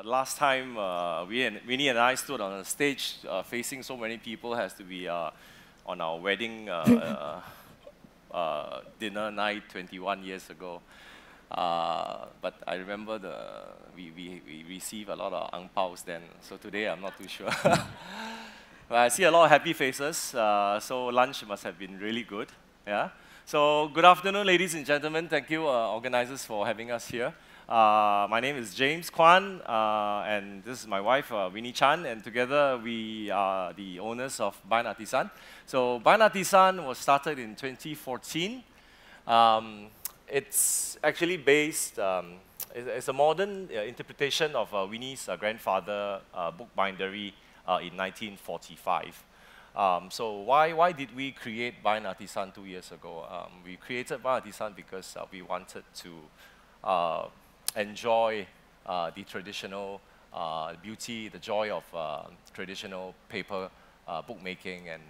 last time Winnie and I stood on a stage facing so many people has to be on our wedding dinner night 21 years ago. But I remember we received a lot of ang paos then, so today I'm not too sure. But I see a lot of happy faces, so lunch must have been really good. Yeah. So good afternoon, ladies and gentlemen. Thank you, organizers, for having us here. My name is James Kwan, and this is my wife, Winnie Chan, and together we are the owners of Bynd Artisan. So Bynd Artisan was started in 2014. It's actually based, it's a modern interpretation of Winnie's grandfather bookbindery in 1945. So why did we create Bynd Artisan 2 years ago? We created Bynd Artisan because we wanted to enjoy the traditional beauty, the joy of traditional paper bookmaking and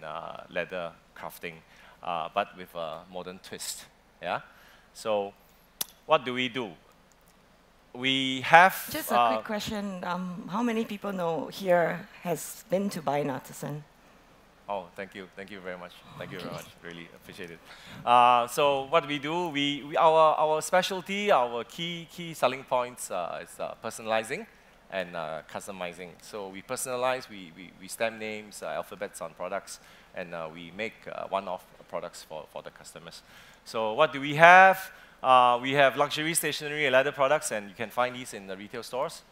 leather crafting, but with a modern twist. Yeah. So, what do? We have just a quick question. How many people know here has been to Bynd Artisan? Oh, thank you very much. Thank you very much. Really appreciate it. So what we do, our specialty, our key selling points is personalizing and customizing. So we personalize, we stamp names, alphabets on products, and we make one-off products for the customers. So what do we have? We have luxury stationery and leather products, and you can find these in the retail stores.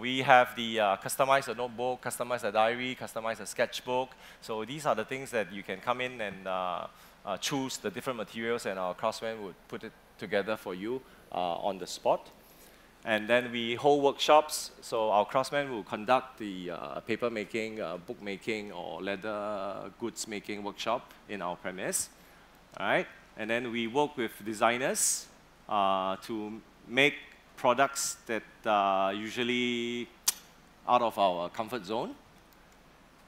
We have the customize a notebook, customize a diary, customize a sketchbook. So these are the things that you can come in and choose the different materials, and our craftsmen would put it together for you on the spot. And then we hold workshops. So our craftsmen will conduct the paper making, book making, or leather goods making workshop in our premise. All right. And then we work with designers to make products that are usually out of our comfort zone.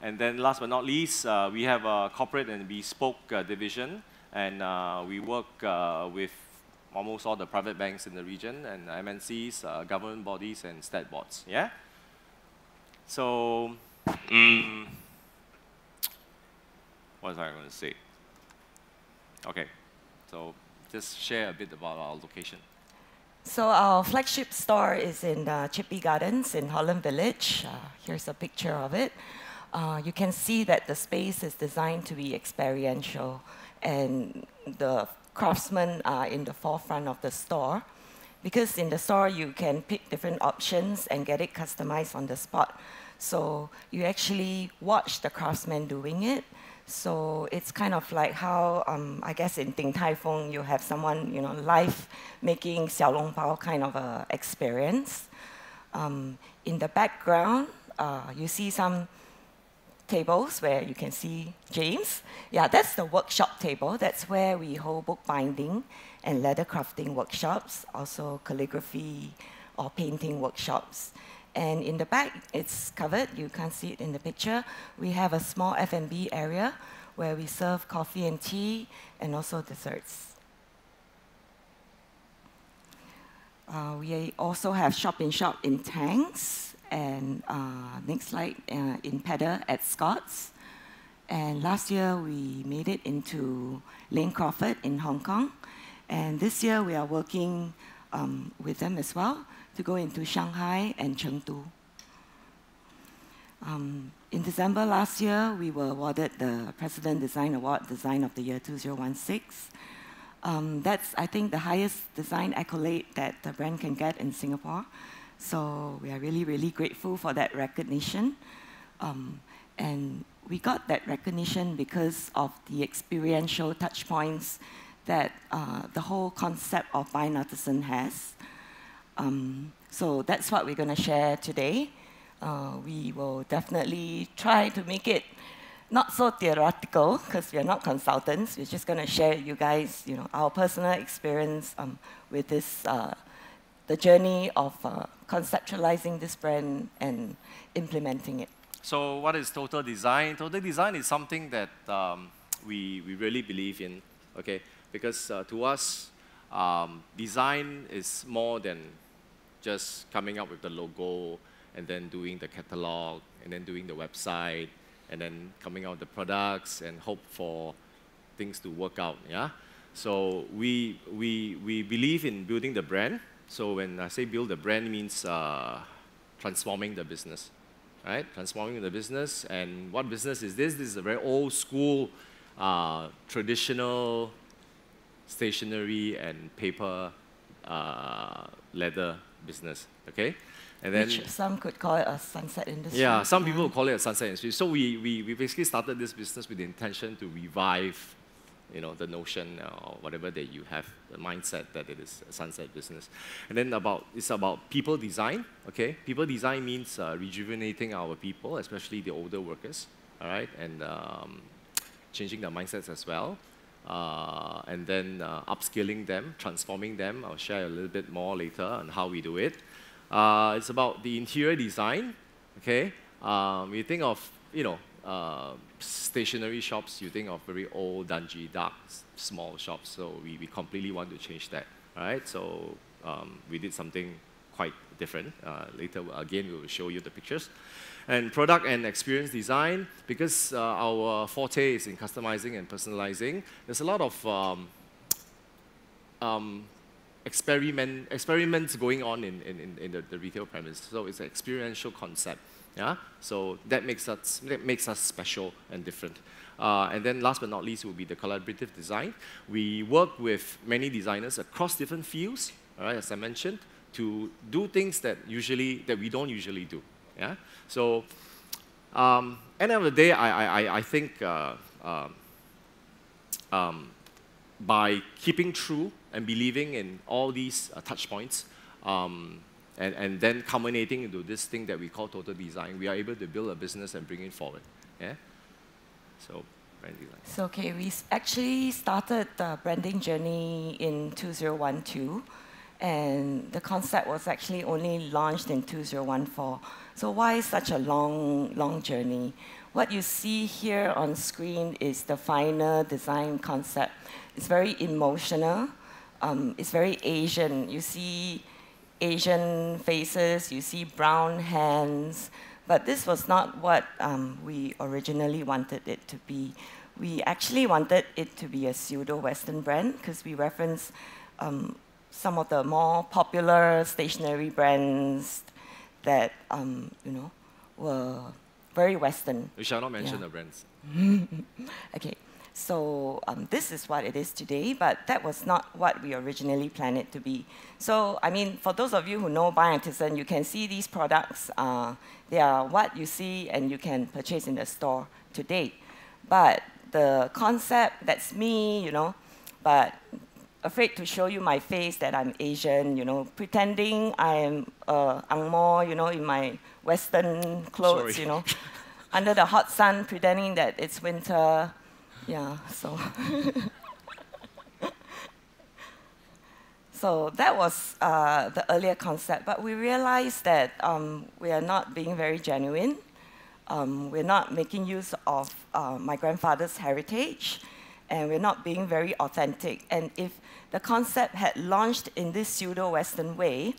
And then last but not least, we have a corporate and bespoke division, and we work with almost all the private banks in the region, and MNCs, government bodies, and stat boards. Yeah? So, what was I going to say? Okay, so just share a bit about our location. So our flagship store is in Chippy Gardens in Holland Village. Here's a picture of it. You can see that the space is designed to be experiential, and the craftsmen are in the forefront of the store. Because in the store, you can pick different options and get it customized on the spot. So you actually watch the craftsmen doing it. So it's kind of like how, I guess in Ding Tai Fung, you have someone, live making xiao long bao kind of a experience. In the background, you see some tables where you can see James. Yeah, that's the workshop table. That's where we hold bookbinding and leather crafting workshops, also calligraphy or painting workshops. And in the back, it's covered. You can't see it in the picture. We have a small F&B area where we serve coffee and tea and also desserts. We also have shop-in-shop in Tangs, and next slide, in Pedder at Scott's. And last year, we made it into Lane Crawford in Hong Kong. And this year, we are working with them as well to go into Shanghai and Chengdu. In December last year, we were awarded the President Design Award, Design of the Year 2016. That's, I think, the highest design accolade that the brand can get in Singapore. So we are really, really grateful for that recognition. And we got that recognition because of the experiential touch points that the whole concept of Bynd Artisan has. So that's what we're going to share today. We will definitely try to make it not so theoretical, because we're not consultants. We're just going to share you guys, our personal experience with this, the journey of conceptualizing this brand and implementing it. So what is total design? Total design is something that we really believe in, okay? Because to us, design is more than just coming up with the logo and then doing the catalog and then doing the website and then coming out with the products and hope for things to work out. Yeah. So we believe in building the brand. So when I say build the brand, it means transforming the business, right? Transforming the business. And what business is this? This is a very old school, traditional stationery and paper, leather business, okay? And then, which some could call it a sunset industry. yeah, some people call it a sunset industry. So we basically started this business with the intention to revive, you know, the notion or whatever that you have, the mindset that it is a sunset business. And then it's about people design, okay? People design means rejuvenating our people, especially the older workers, all right? And changing their mindsets as well. And then upskilling them, transforming them. I'll share a little bit more later on how we do it. It's about the interior design, okay? We think of, you know, stationery shops, you think of very old, dungy, dark, small shops. So we completely want to change that, all right? So we did something quite different. Later, again, we will show you the pictures. And product and experience design, because our forte is in customizing and personalizing, there's a lot of experiments going on in the retail premise. So it's an experiential concept. Yeah? So that makes us special and different. And then last but not least will be the collaborative design. We work with many designers across different fields, all right, as I mentioned, to do things that we don't usually do. Yeah? So end of the day, I think by keeping true and believing in all these touch points, and then culminating into this thing that we call total design, we are able to build a business and bring it forward. Yeah? So, brand design. So, okay, we actually started the branding journey in 2012, and the concept was actually only launched in 2014. So why such a long journey? What you see here on screen is the final design concept. It's very emotional. It's very Asian. You see Asian faces, you see brown hands, but this was not what we originally wanted it to be. We actually wanted it to be a pseudo-Western brand because we reference some of the more popular stationery brands that you know, were very Western. We shall not mention the brands. Okay, so this is what it is today, but that was not what we originally planned it to be. So, I mean, for those of you who know Bynd Artisan, you can see these products. They are what you see and you can purchase in the store today. But the concept, that's me, you know, but afraid to show you my face that I'm Asian, you know, pretending I'm Ang Mo, you know, in my Western clothes, you know, under the hot sun, pretending that it's winter. Yeah, so. So that was the earlier concept, but we realized that we are not being very genuine. We're not making use of my grandfather's heritage, and we're not being very authentic. And if the concept had launched in this pseudo-Western way,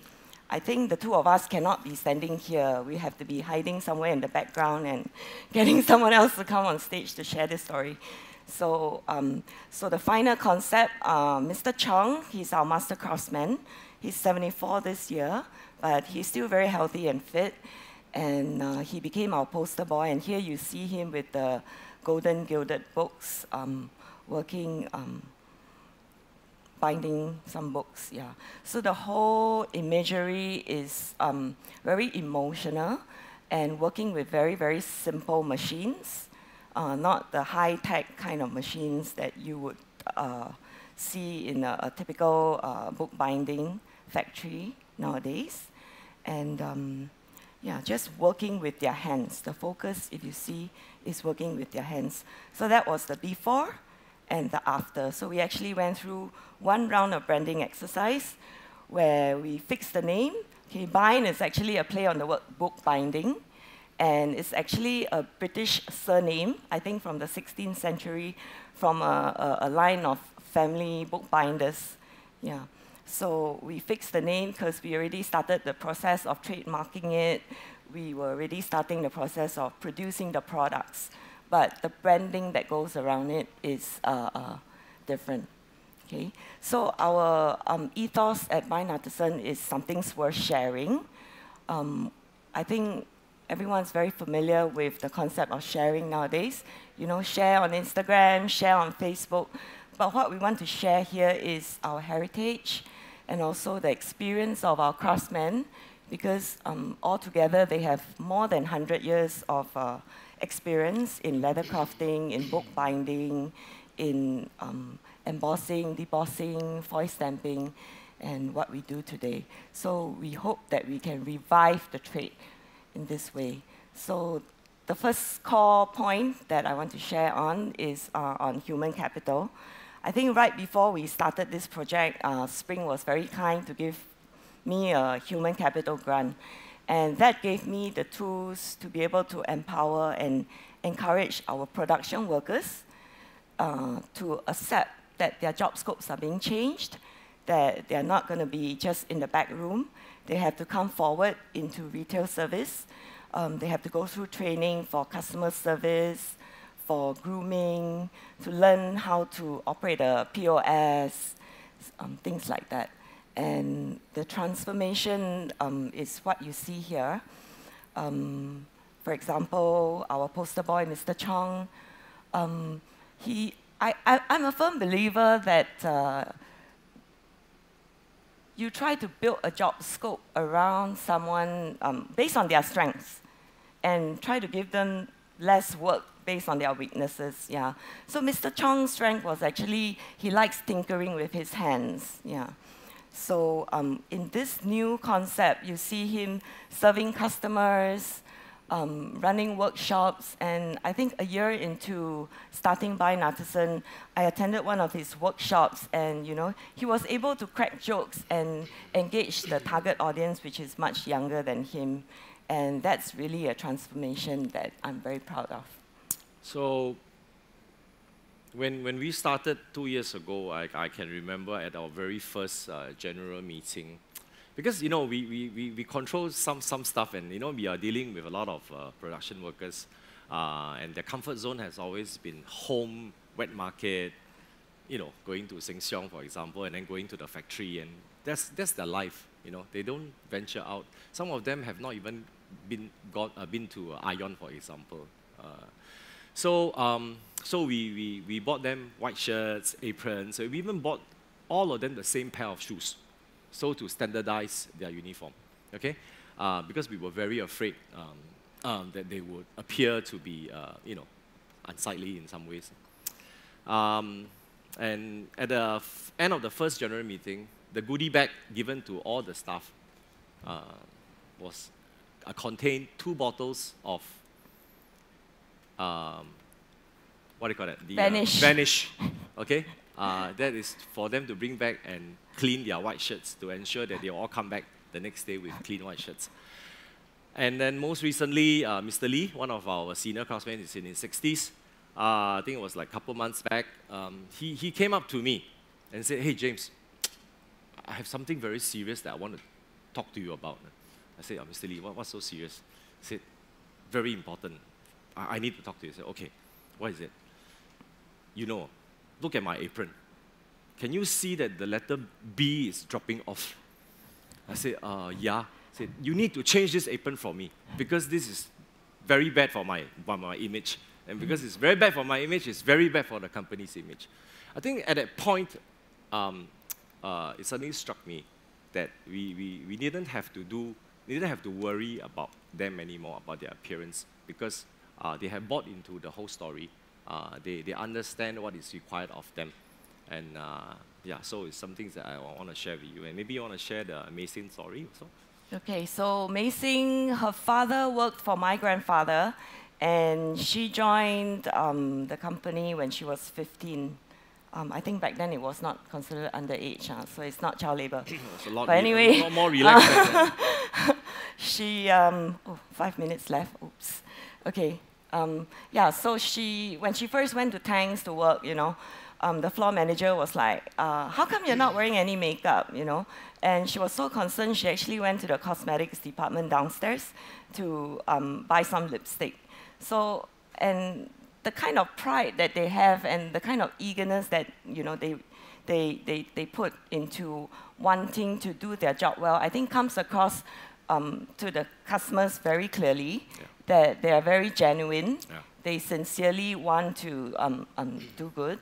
I think the two of us cannot be standing here. We have to be hiding somewhere in the background and getting someone else to come on stage to share this story. So, so the final concept, Mr. Chong, he's our master craftsman. He's 74 this year, but he's still very healthy and fit. And he became our poster boy. And here you see him with the golden gilded books, working, binding some books, yeah. So the whole imagery is very emotional and working with very, very simple machines, not the high-tech kind of machines that you would see in a typical book binding factory nowadays. And yeah, just working with their hands. The focus, if you see, is working with their hands. So that was the before and the after. So we actually went through one round of branding exercise where we fixed the name. Okay, Bynd is actually a play on the word book binding, and it's actually a British surname, I think from the 16th century, from a line of family bookbinders. Yeah. So we fixed the name because we already started the process of trademarking it. We were already starting the process of producing the products. But the branding that goes around it is different. Okay? So our ethos at Bynd Artisan is something's worth sharing. I think everyone's very familiar with the concept of sharing nowadays. You know, share on Instagram, share on Facebook. But what we want to share here is our heritage and also the experience of our craftsmen, because altogether they have more than 100 years of experience in leather crafting, in book binding, in embossing, debossing, foil stamping, and what we do today. So we hope that we can revive the trade in this way. So the first core point that I want to share on is on human capital. I think right before we started this project, Spring was very kind to give me a human capital grant. And that gave me the tools to be able to empower and encourage our production workers to accept that their job scopes are being changed, that they're not going to be just in the back room. They have to come forward into retail service. They have to go through training for customer service, for grooming, to learn how to operate a POS, things like that. And the transformation is what you see here. For example, our poster boy, Mr. Chong, I'm a firm believer that you try to build a job scope around someone based on their strengths and try to give them less work based on their weaknesses, yeah. So Mr. Chong's strength was actually, he likes tinkering with his hands, yeah. So in this new concept, you see him serving customers, running workshops, and I think a year into starting Bynd Artisan, I attended one of his workshops, and you know, he was able to crack jokes and engage the target audience, which is much younger than him, and that's really a transformation that I'm very proud of. So when we started 2 years ago, I can remember at our very first general meeting, because you know we control some stuff, and you know we are dealing with a lot of production workers, and their comfort zone has always been home, wet market, you know, going to Sheng Siong, for example, and then going to the factory, and that's their life. You know, they don't venture out. Some of them have not even been to Ion, for example. So we bought them white shirts, aprons. So we even bought all of them the same pair of shoes, so to standardize their uniform, okay? Because we were very afraid that they would appear to be, you know, unsightly in some ways. And at the end of the first general meeting, the goodie bag given to all the staff contained 2 bottles of what do you call that? Vanish. Vanish, okay? That is for them to bring back and clean their white shirts to ensure that they all come back the next day with clean white shirts. And then most recently, Mr. Lee, one of our senior craftsmen, is in his 60s. I think it was like a couple months back. He came up to me and said, "Hey, James, I have something very serious that I want to talk to you about." I said, "Oh, Mr. Lee, what's so serious?" He said, "Very important. I need to talk to you." I said, "Okay, what is it?" "You know, look at my apron. Can you see that the letter B is dropping off?" I said, "Yeah." I said, "You need to change this apron for me, because this is very bad for my image. And because it's very bad for my image, it's very bad for the company's image." I think at that point, it suddenly struck me that we didn't have to worry about them anymore, about their appearance, because they have bought into the whole story. They understand what is required of them. And yeah, so it's something that I want to share with you. And maybe you want to share the amazing story also? Okay, so Mei Sing, her father worked for my grandfather, and she joined the company when she was 15. I think back then it was not considered underage, so it's not child labor. It's a lot, but anyway, a lot more relaxed. she, 5 minutes left, oops. Okay, yeah, so when she first went to Tangs to work, you know, the floor manager was like, how come you're not wearing any makeup, you know? And she was so concerned, she actually went to the cosmetics department downstairs to buy some lipstick. So, and the kind of pride that they have and the kind of eagerness that, you know, they put into wanting to do their job well, I think comes across to the customers very clearly, that they are very genuine. They sincerely want to do good.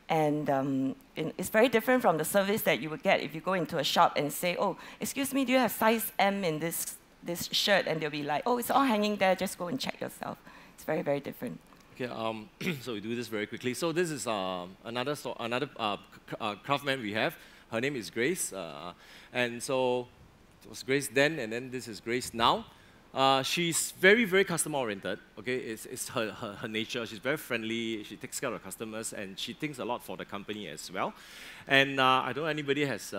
And it's very different from the service that you would get if you go into a shop and say, oh, excuse me, do you have size M in this shirt? And they'll be like, oh, it's all hanging there, just go and check yourself. It's very, very different. Okay, so we do this very quickly. So this is another craftsman we have. Her name is Grace. And so it was Grace then, and then this is Grace now. She's very, very customer-oriented. Okay, it's her nature. She's very friendly. She takes care of customers, and she thinks a lot for the company as well. And I don't know anybody has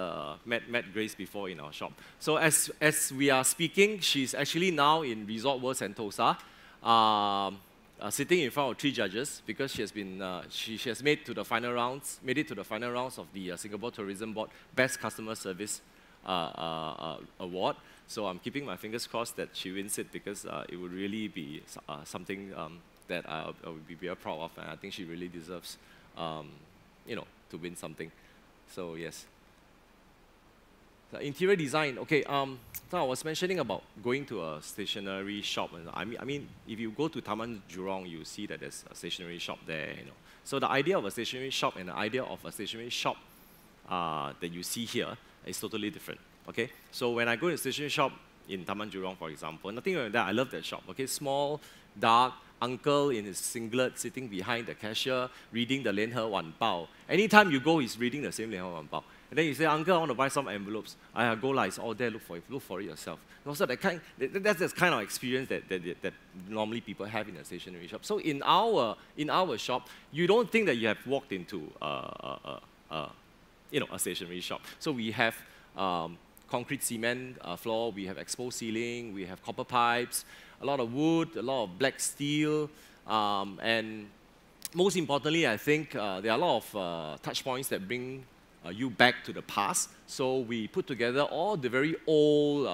met Grace before in our shop. So as we are speaking, she's actually now in Resort World Sentosa, sitting in front of 3 judges because she has been she has made it to the final rounds of the Singapore Tourism Board Best Customer Service Award. So I'm keeping my fingers crossed that she wins it, because it would really be something that I would be very proud of, and I think she really deserves, you know, to win something. So yes. The interior design. Okay. So I was mentioning about going to a stationery shop, and I mean, if you go to Taman Jurong, you see that there's a stationery shop there. You know. So the idea of a stationery shop and the idea of a stationery shop that you see here is totally different. Okay, so when I go to a stationery shop in Taman Jurong, for example, nothing like that. I love that shop. Okay, small, dark, uncle in his singlet sitting behind the cashier, reading the 联合晚报. Anytime you go, he's reading the same 联合晚报. And then you say, uncle, I want to buy some envelopes. I go like, it's all there, look for it yourself. Also, that's the kind of experience that normally people have in a stationery shop. So in our shop, you don't think that you have walked into you know, a stationery shop. So we have concrete cement floor, we have exposed ceiling, we have copper pipes, a lot of wood, a lot of black steel, and most importantly, I think there are a lot of touch points that bring you back to the past. So we put together all the very old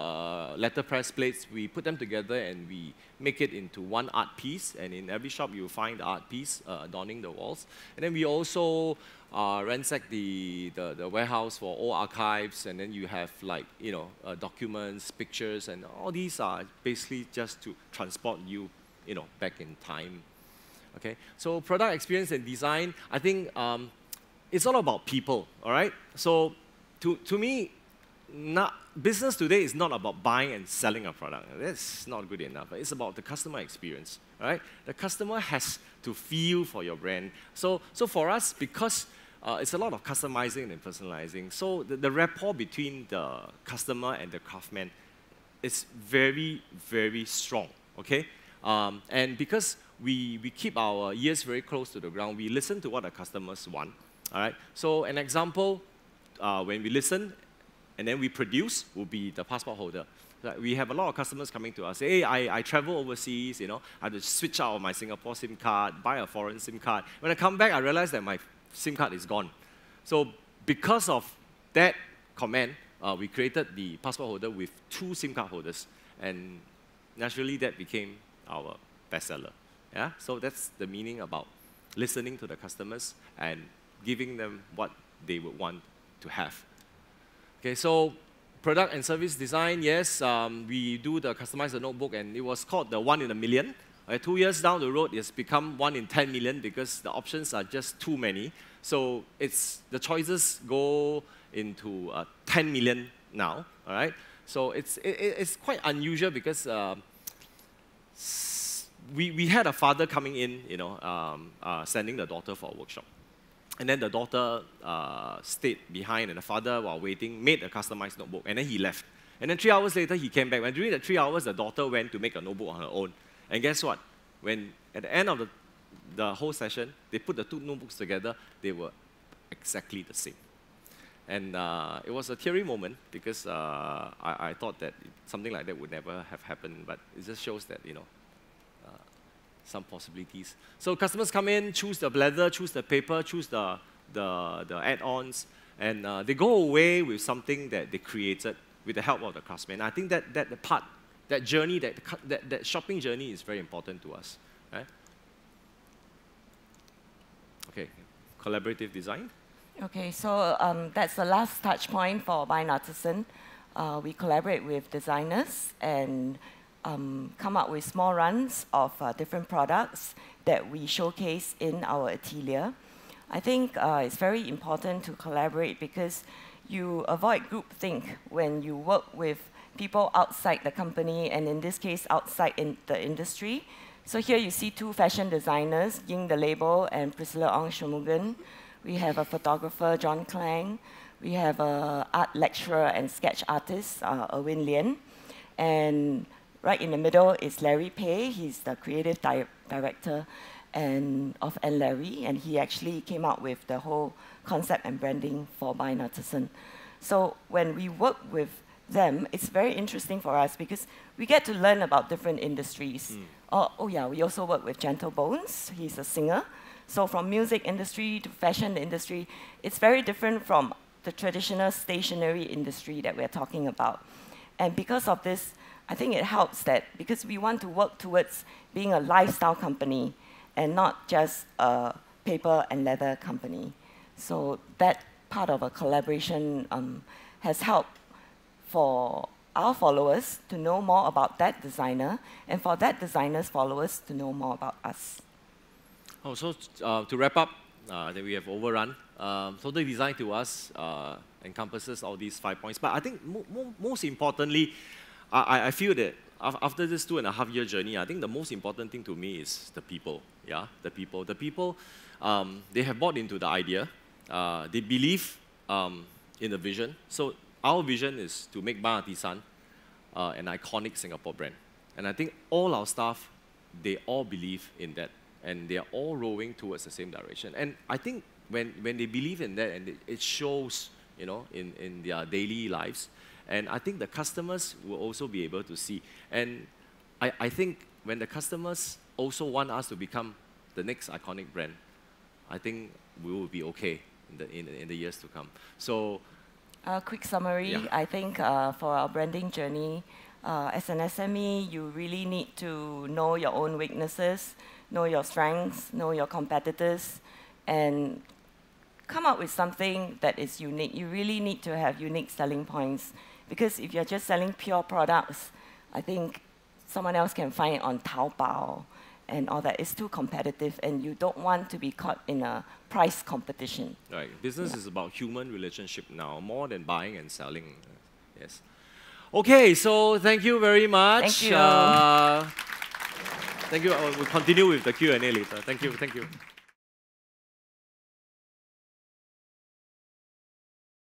letterpress plates, we put them together and we make it into one art piece, and in every shop you'll find the art piece adorning the walls. And then we also ransack the warehouse for old archives, and then you have, like, you know, documents, pictures, and all these are basically just to transport you, you know, back in time. Okay, so product experience and design, I think it's all about people, all right? So to me, business today is not about buying and selling a product. That's not good enough. It's about the customer experience, all right? The customer has to feel for your brand. So for us, because it's a lot of customizing and personalizing, so the rapport between the customer and the craftsman is very, very strong, okay? And because we keep our ears very close to the ground, we listen to what the customers want, all right? So an example, when we listen and then we produce, will be the passport holder. We have a lot of customers coming to us, say, hey, I travel overseas, you know, I have to switch out of my Singapore SIM card, buy a foreign SIM card. When I come back, I realize that my SIM card is gone. So because of that comment, we created the passport holder with 2 SIM card holders, and naturally that became our bestseller. Yeah? So that's the meaning about listening to the customers and giving them what they would want to have. Okay, so product and service design, yes, we do the customize the notebook, and it was called the 1 in a million. 2 years down the road, it's become 1 in 10 million because the options are just too many. So the choices go into 10 million now, all right? So it's quite unusual because we had a father coming in, you know, sending the daughter for a workshop. And then the daughter stayed behind, and the father, while waiting, made a customized notebook, and then he left. And then 3 hours later, he came back. And during the 3 hours, the daughter went to make a notebook on her own. And guess what? When at the end of the whole session, they put the 2 notebooks together, they were exactly the same. And it was a teary moment because I thought that something like that would never have happened, but it just shows that, you know, some possibilities. So customers come in, choose the leather, choose the paper, choose the the add-ons, and they go away with something that they created with the help of the craftsman. I think that journey, that shopping journey is very important to us. Right? Okay, collaborative design. Okay, so that's the last touch point for Bynd Artisan. We collaborate with designers and come up with small runs of different products that we showcase in our atelier. I think it's very important to collaborate because you avoid groupthink when you work with people outside the company, and in this case, outside in the industry. So here you see two fashion designers, Ying the Label and Priscilla Ong Shomugan. We have a photographer, John Klang. We have an art lecturer and sketch artist, Erwin Lien. And right in the middle is Larry Pei. He's the creative director of Larry, and he actually came up with the whole concept and branding for Bynd Artisan. So when we work with them, it's very interesting for us because we get to learn about different industries. Oh yeah, we also work with Gentle Bones. He's a singer. So from music industry to fashion industry, it's very different from the traditional stationery industry that we're talking about. And because of this, I think it helps that because we want to work towards being a lifestyle company and not just a paper and leather company. So that part of a collaboration has helped for our followers to know more about that designer, and for that designer's followers to know more about us. Oh, so to wrap up, that we have overrun. So the design to us encompasses all these 5 points. But I think most importantly, I feel that after this 2.5-year journey, I think the most important thing to me is the people. Yeah, the people. The people, they have bought into the idea. They believe in the vision. So our vision is to make Bynd Artisan an iconic Singapore brand. And I think all our staff, they all believe in that. And they are all rowing towards the same direction. And I think when they believe in that, and it shows, you know, in their daily lives, and I think the customers will also be able to see. And I think when the customers also want us to become the next iconic brand, I think we will be okay in the years to come. So, a quick summary, yeah. I think for our branding journey, as an SME, you really need to know your own weaknesses, know your strengths, know your competitors, and come up with something that is unique. You really need to have unique selling points, because if you're just selling pure products, I think someone else can find it on Taobao and all that. It's too competitive, and you don't want to be caught in a price competition. Right. Business is about human relationship now, more than buying and selling. Yes. Okay, so thank you very much. Thank you. Thank you. We'll continue with the Q&A later. Thank you. Thank you.